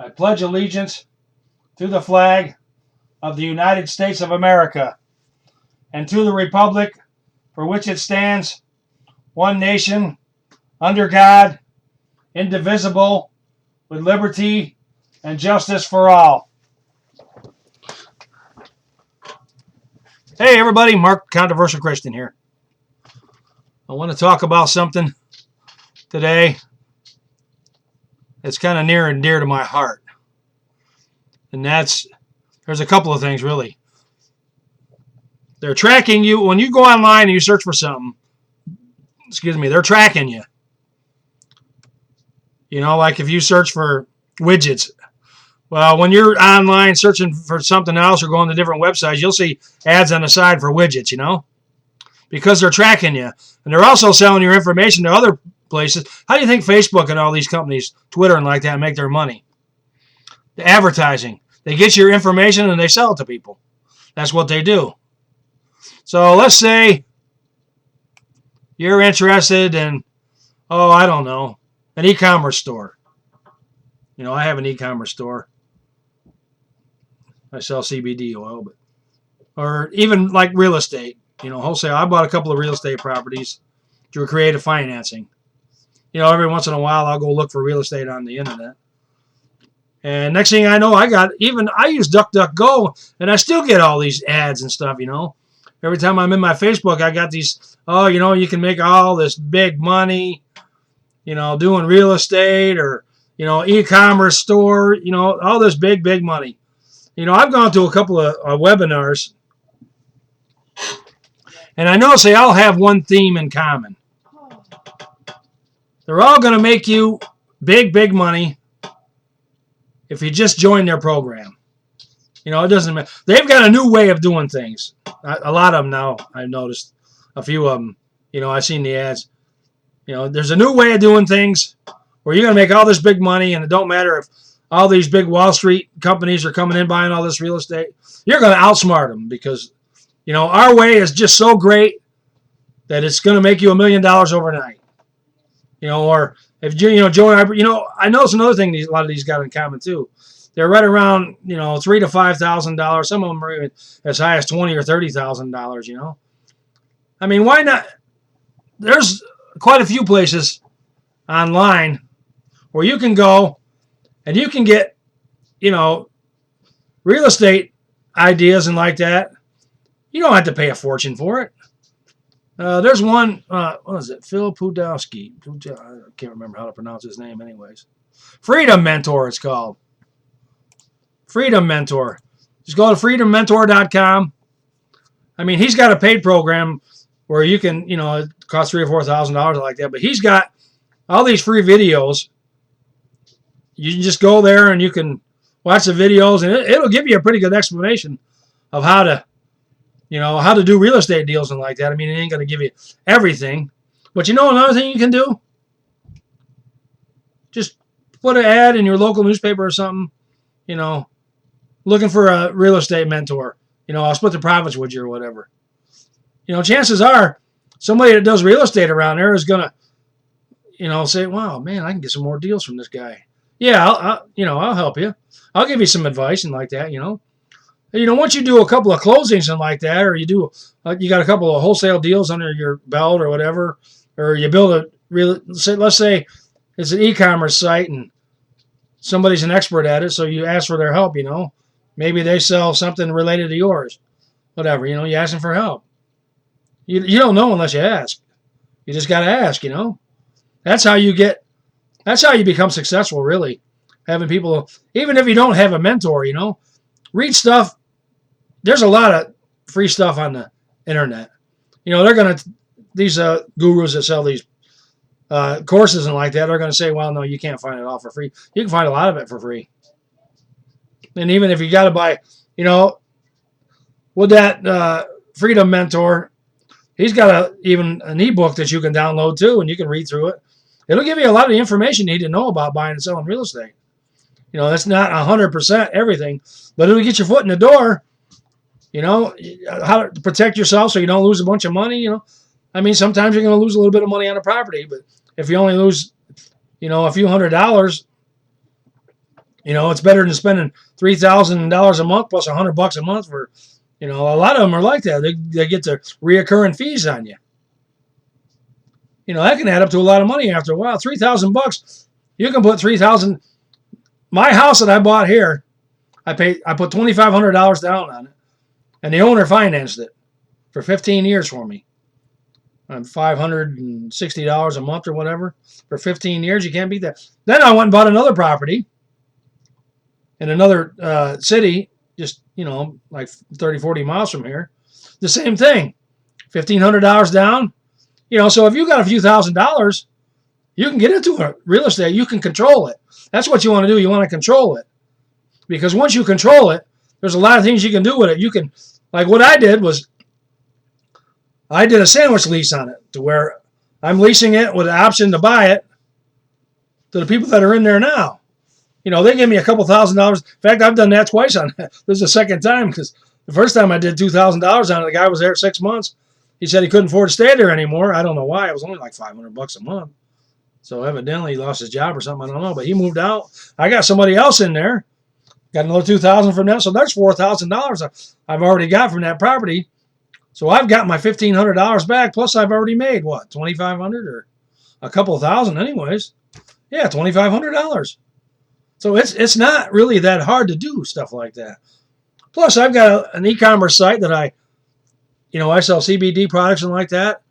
I pledge allegiance to the flag of the United States of America and to the republic for which it stands, one nation, under God, indivisible, with liberty and justice for all. Hey everybody, Mark, Controversial Christian here. I want to talk about something today that's kind of near and dear to my heart. And there's a couple of things really. They're tracking you. When you go online and you search for something, they're tracking you. You know, like if you search for widgets. Well, when you're online searching for something else or going to different websites, you'll see ads on the side for widgets, you know, because they're tracking you. And they're also selling your information to other places. How do you think Facebook and all these companies, Twitter and like that, make their money? The advertising. They get your information and they sell it to people. That's what they do. So let's say you're interested in, I don't know, an e-commerce store. You know, I have an e-commerce store. I sell CBD oil, or even like real estate, you know, wholesale. I bought a couple of real estate properties through creative financing. You know, every once in a while I'll go look for real estate on the internet. And next thing I know, I use DuckDuckGo and I still get all these ads and stuff, you know. Every time I'm in my Facebook, I got these, you can make all this big money, you know, doing real estate or, you know, e-commerce store, you know, all this big, big money. You know, I've gone to a couple of webinars, and I notice they all have one theme in common. They're all going to make you big, big money if you just join their program. You know, it doesn't matter. They've got a new way of doing things. A lot of them now, I've noticed. A few of them, you know, I've seen the ads. You know, there's a new way of doing things where you're going to make all this big money, and it don't matter if all these big Wall Street companies are coming in buying all this real estate. You're going to outsmart them because, you know, our way is just so great that it's going to make you $1 million overnight. You know, or if you join, you know, I notice another thing a lot of these got in common too. They're right around, you know, $3,000 to $5,000. Some of them are even as high as $20,000 or $30,000. You know, I mean, why not? There's quite a few places online where you can go and you can get, you know, real estate ideas and like that. You don't have to pay a fortune for it. There's one, what is it? Phil Pudowski. I can't remember how to pronounce his name anyways. Freedom Mentor, it's called. Freedom Mentor. Just go to freedommentor.com. I mean, he's got a paid program where you can, you know, it costs $3,000 or $4,000 like that, but he's got all these free videos. You can just go there and you can watch the videos, and it'll give you a pretty good explanation of how to do real estate deals and like that. I mean, it ain't going to give you everything. But you know another thing you can do? Just put an ad in your local newspaper or something, you know, looking for a real estate mentor. You know, I'll split the profits with you or whatever. You know, chances are somebody that does real estate around there is going to, you know, say, wow, man, I can get some more deals from this guy. Yeah, I'll help you. I'll give you some advice and like that, you know. You know, once you do a couple of closings and like that, or you got a couple of wholesale deals under your belt or whatever, or you build let's say it's an e-commerce site and somebody's an expert at it, so you ask for their help, you know. Maybe they sell something related to yours, whatever, you know, you ask them for help. You don't know unless you ask. You just got to ask, you know. That's how you become successful, really. Having people, even if you don't have a mentor, you know, read stuff. There's a lot of free stuff on the internet. You know, these gurus that sell these courses and like that are going to say, well, no, you can't find it all for free. You can find a lot of it for free. And even if you got to buy, you know, with that Freedom Mentor, he's got even an ebook that you can download too, and you can read through it. It'll give you a lot of the information you need to know about buying and selling real estate. You know, that's not 100% everything, but it'll get your foot in the door. You know, how to protect yourself so you don't lose a bunch of money, you know. I mean, sometimes you're going to lose a little bit of money on a property, but if you only lose, you know, a few $100, It's better than spending $3,000 a month plus $100 a month for, a lot of them are like that. They get their reoccurring fees on you. That can add up to a lot of money after a while. $3,000, you can put 3,000. My house that I bought here, I put $2,500 down on it, and the owner financed it for 15 years for me. On $560 a month or whatever for 15 years. You can't beat that. Then I went and bought another property in another city, just, like 30, 40 miles from here. The same thing. $1,500 down. So if you got a few $1,000s, you can get into real estate. You can control it. That's what you want to do. You want to control it. Because once you control it, there's a lot of things you can do with it. You can, like what I did was, I did a sandwich lease on it to where I'm leasing it with the option to buy it to the people that are in there now. They give me a couple $1,000s. In fact, I've done that twice on that. This is the second time because the first time I did $2,000 on it, the guy was there 6 months. He said he couldn't afford to stay there anymore. I don't know why. It was only like $500 a month. So evidently he lost his job or something. I don't know. But he moved out. I got somebody else in there. Got another $2,000 from them. So there's $4,000 I've already got from that property. So I've got my $1,500 back, plus I've already made, what, $2,500 or a couple thousand anyways. Yeah, $2,500. So it's not really that hard to do stuff like that. Plus, I've got an e-commerce site that I sell CBD products and like that.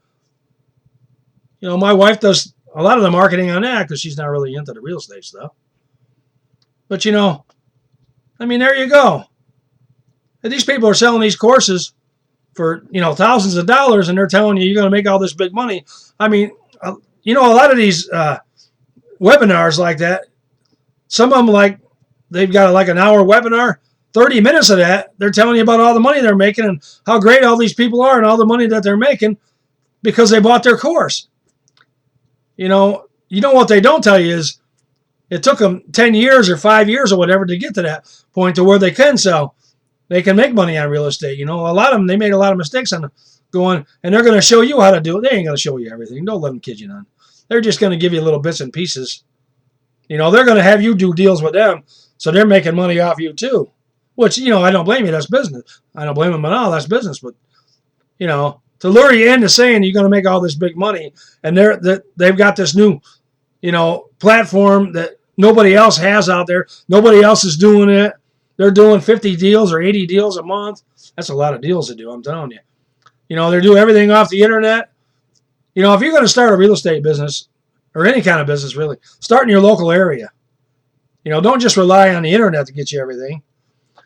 My wife does a lot of the marketing on that because she's not really into the real estate stuff. But, there you go. And these people are selling these courses for, thousands of dollars, and they're telling you you're going to make all this big money. A lot of these webinars like that, some of them they've got like an hour webinar, 30 minutes of that, they're telling you about all the money they're making and how great all these people are and all the money that they're making because they bought their course. What they don't tell you is it took them 10 years or 5 years or whatever to get to that point to where they can sell. They can make money on real estate. A lot of them, they made a lot of mistakes on going, and they're going to show you how to do it. They ain't going to show you everything. Don't let them kid you none. They're just going to give you little bits and pieces. They're going to have you do deals with them, so they're making money off you too. Which, I don't blame you. That's business. I don't blame them at all. That's business. But, to lure you into saying you're going to make all this big money, and they've got this new, platform that nobody else has out there. Nobody else is doing it. They're doing 50 deals or 80 deals a month. That's a lot of deals to do, I'm telling you. They're doing everything off the internet. If you're going to start a real estate business, or any kind of business really, start in your local area. Don't just rely on the internet to get you everything.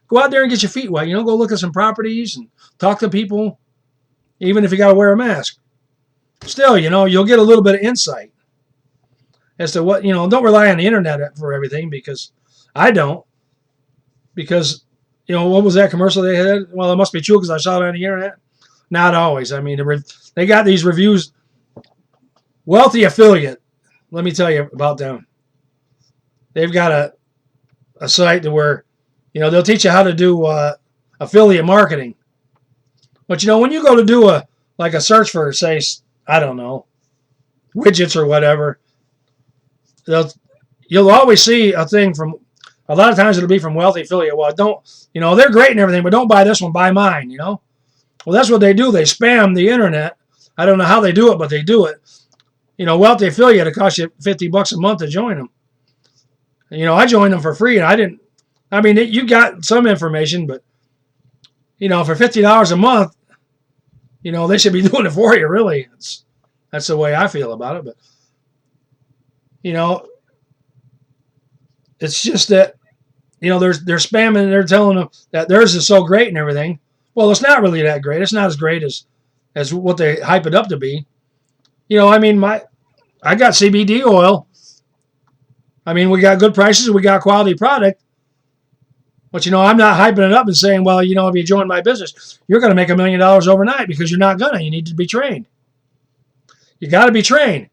Go out there and get your feet wet. Go look at some properties and talk to people, even if you got to wear a mask. Still, you'll get a little bit of insight as to what, don't rely on the internet for everything because I don't. Because, what was that commercial they had? Well, it must be true because I saw it on the internet. Not always. They got these reviews. Wealthy Affiliate. Let me tell you about them. They've got a site to where, they'll teach you how to do affiliate marketing. But, when you go to do a search for, say, I don't know, widgets or whatever, you'll always see a thing from, a lot of times it'll be from Wealthy Affiliate. Well, they're great and everything, but don't buy this one, buy mine, Well, that's what they do. They spam the internet. I don't know how they do it, but they do it. Wealthy Affiliate, it costs you $50 a month to join them. I joined them for free, and you got some information, but, for $50 a month, they should be doing it for you, really. That's the way I feel about it, but, it's just that, they're spamming and they're telling them that theirs is so great and everything. Well, it's not really that great. It's not as great as what they hype it up to be. I got CBD oil. We got good prices. We got quality product. But, I'm not hyping it up and saying, well, if you join my business, you're going to make $1 million overnight because you're not going to. You need to be trained. You got to be trained.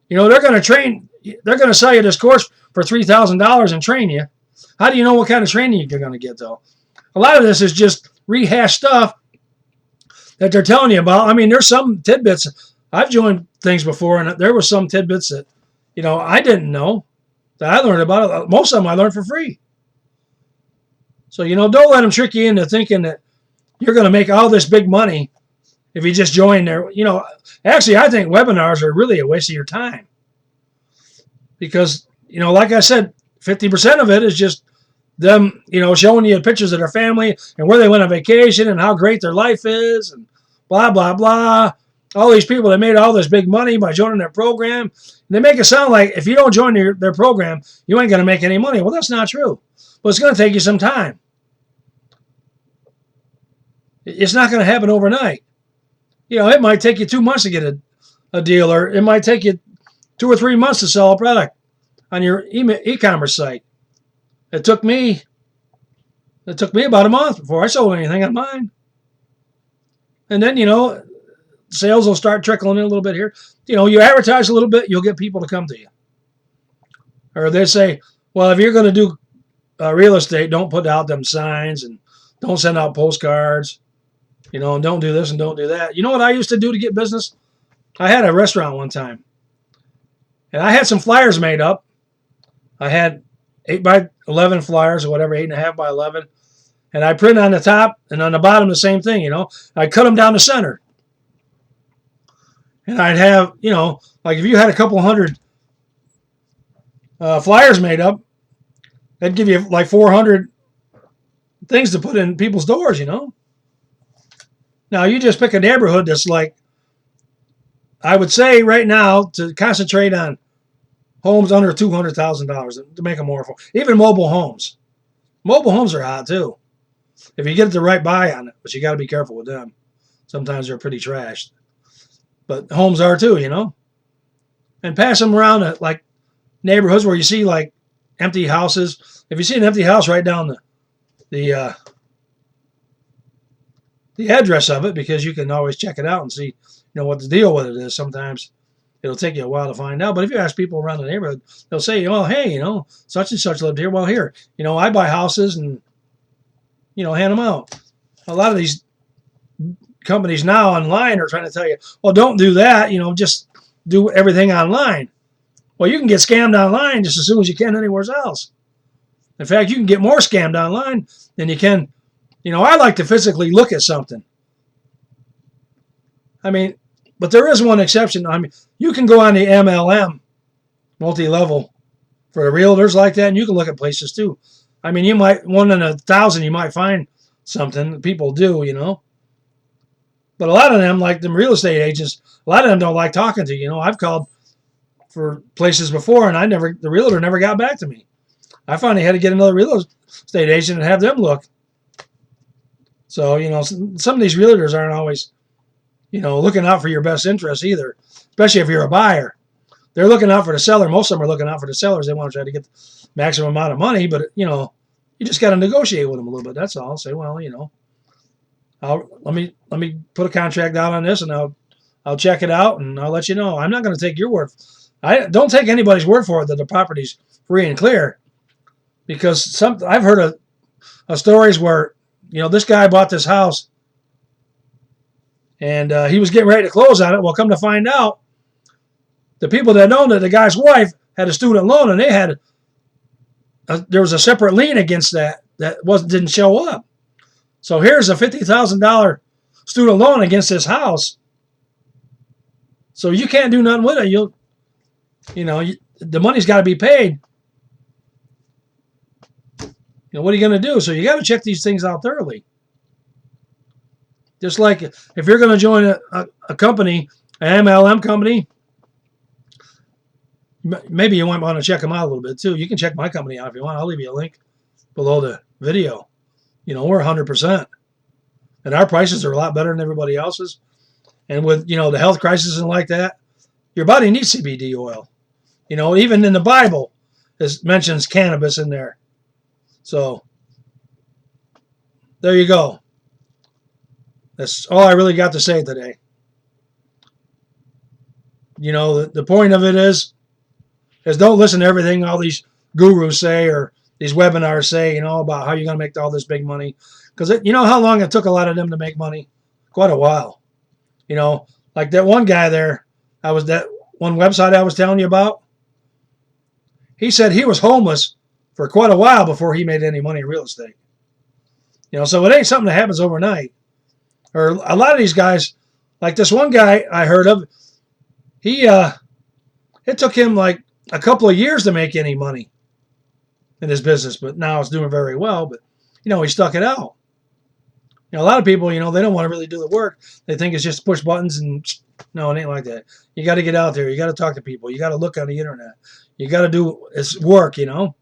They're going to train. They're going to sell you this course for $3,000 and train you. How do you know what kind of training you're going to get, though? A lot of this is just rehashed stuff that they're telling you about. There's some tidbits. I've joined things before, and there were some tidbits that, I didn't know. that I learned about it. Most of them I learned for free. So, don't let them trick you into thinking that you're going to make all this big money if you just join there. Actually, I think webinars are really a waste of your time because, like I said, 50% of it is just them, showing you pictures of their family and where they went on vacation and how great their life is and blah, blah, blah. All these people that made all this big money by joining their program. They make it sound like if you don't join their program, you ain't going to make any money. Well, that's not true. But it's going to take you some time. It's not going to happen overnight. It might take you 2 months to get a deal, or it might take you 2 or 3 months to sell a product on your e-commerce site. It took me about a month before I sold anything on mine. And then, sales will start trickling in a little bit here. You advertise a little bit, you'll get people to come to you. Or they say, well, if you're going to do real estate, don't put out them signs and don't send out postcards, and don't do this and don't do that. You know what I used to do to get business? I had a restaurant one time, and I had some flyers made up. I had 8x11 flyers or whatever, 8.5x11. And I print on the top and on the bottom the same thing, I cut them down the center. And I'd have, like if you had a couple hundred flyers made up, that'd give you like 400 things to put in people's doors, Now you just pick a neighborhood that's like, I would say right now to concentrate on homes under $200,000 to make them more affordable. Even mobile homes. Mobile homes are hot too. If you get the right buy on it, but you got to be careful with them. Sometimes they're pretty trashed. But homes are too, And pass them around at like neighborhoods where you see like empty houses. If you see an empty house, write down the address of it, because you can always check it out and see, what the deal with it is. Sometimes it'll take you a while to find out. But if you ask people around the neighborhood, they'll say, well, hey, such and such lived here. Well, here, I buy houses and, hand them out. A lot of these companies now online are trying to tell you, well, don't do that. Just do everything online. Well, you can get scammed online just as soon as you can anywhere else. In fact, you can get more scammed online than you can. I like to physically look at something. But there is one exception. You can go on the MLM, multi-level, for the realtors like that, and you can look at places too. You might, 1 in 1,000, you might find something. People do, But a lot of them, like them real estate agents, a lot of them don't like talking to you. I've called for places before, and the realtor never got back to me. I finally had to get another real estate agent and have them look. So, some of these realtors aren't always, looking out for your best interest either, especially if you're a buyer. They're looking out for the seller. Most of them are looking out for the sellers. They want to try to get the maximum amount of money, but, you just got to negotiate with them a little bit. That's all. Say, well, let me put a contract out on this, and I'll check it out, and I'll let you know. I'm not going to take your word. I don't take anybody's word for it that the property's free and clear, because I've heard of stories where this guy bought this house, and he was getting ready to close on it. Well, come to find out, the people that owned it, the guy's wife had a student loan, and they had there was a separate lien against that didn't show up. So here's a $50,000 student loan against this house. So you can't do nothing with it. The money's got to be paid. What are you going to do? So you got to check these things out thoroughly. Just like if you're going to join a company, an MLM company, maybe you might want to check them out a little bit too. You can check my company out if you want. I'll leave you a link below the video. We're 100%. And our prices are a lot better than everybody else's. And with, the health crisis and like that, your body needs CBD oil. Even in the Bible, it mentions cannabis in there. So, there you go. That's all I really got to say today. The point of it is don't listen to everything all these gurus say or these webinars say, about how you're going to make all this big money. Because how long it took a lot of them to make money? Quite a while. Like that one guy there, that one website I was telling you about. he said he was homeless for quite a while before he made any money in real estate. You know, so it ain't something that happens overnight. Or a lot of these guys, like this one guy I heard of, it took him like a couple of years to make any money in his business, but now it's doing very well. But, you know, he stuck it out. You know, a lot of people, you know, they don't want to really do the work. They think it's just push buttons, and no, it ain't like that. You got to get out there. You got to talk to people. You got to look on the internet. You got to do it's work, you know.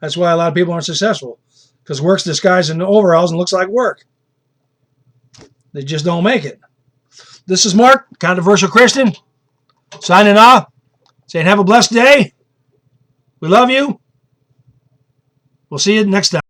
That's why a lot of people aren't successful, because work's disguised in overalls and looks like work. They just don't make it. This is Mark, Controversial Christian, signing off, saying have a blessed day. We love you. We'll see you next time.